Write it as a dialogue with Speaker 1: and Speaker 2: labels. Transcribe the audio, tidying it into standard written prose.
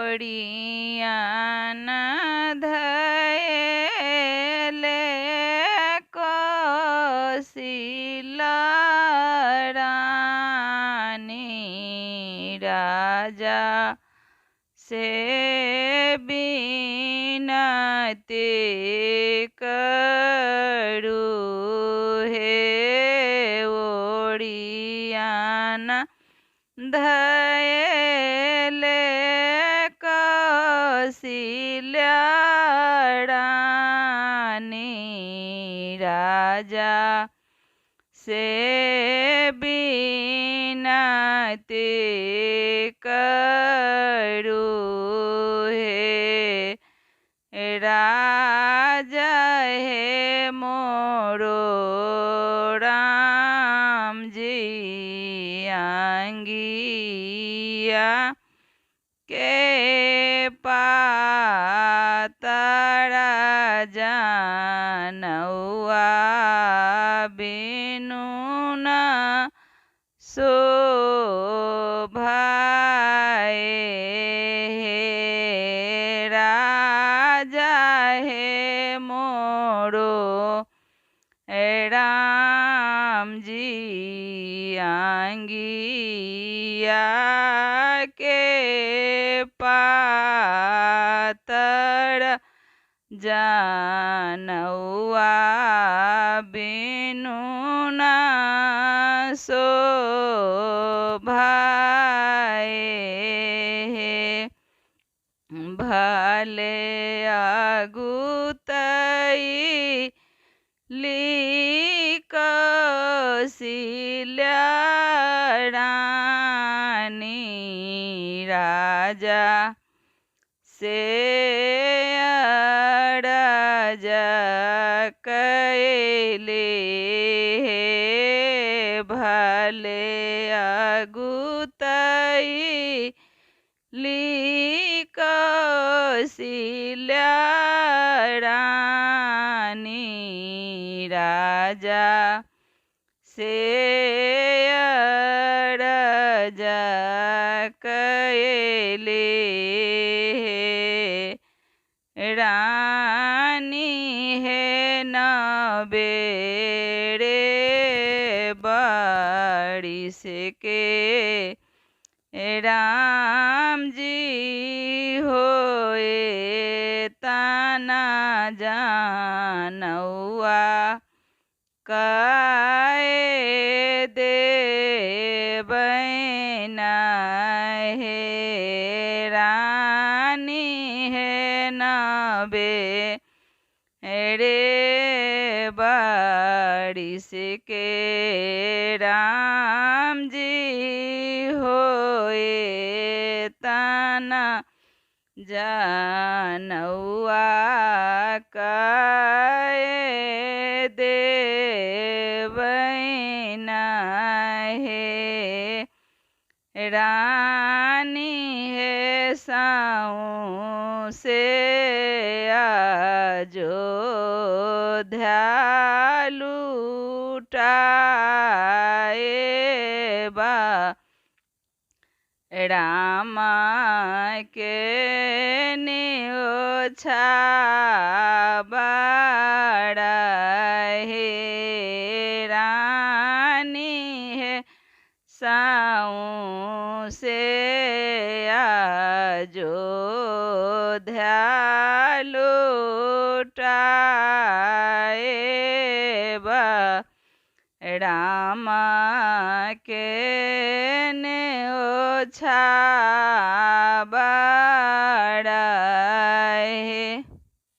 Speaker 1: ओडियान धयले कौशिलारानी राजा से बिनती करू हे ओडियान धयले कौशिल्यारानी राजा से बिनती करू हे राजा हे मोरो राम जी आंगिया के पातरा जानौआ बिनु न शोभाए हे राजा हे मोरो राम जी आंगिया के पातर जानौआ बिनु न शोभाए हे भले अगुतई कौशिल्यारानी राजा से अरज कैले हे भले अगुतई कौशिल्यारानी राजा से अरज कैले हे रानी है न बेरे बारिश के राम जी होए ताना जानौआ काए देवैना हे रानी है नबे रे बारिश के राम जी होए ताना जानौआ काए देवैना हे रानी है साऊं से अयोध्या लूटाए बा रामा के न्योछा बड़ा हे रानी है साऊं से अयोध्या लूटाए बा रामा के न्योछा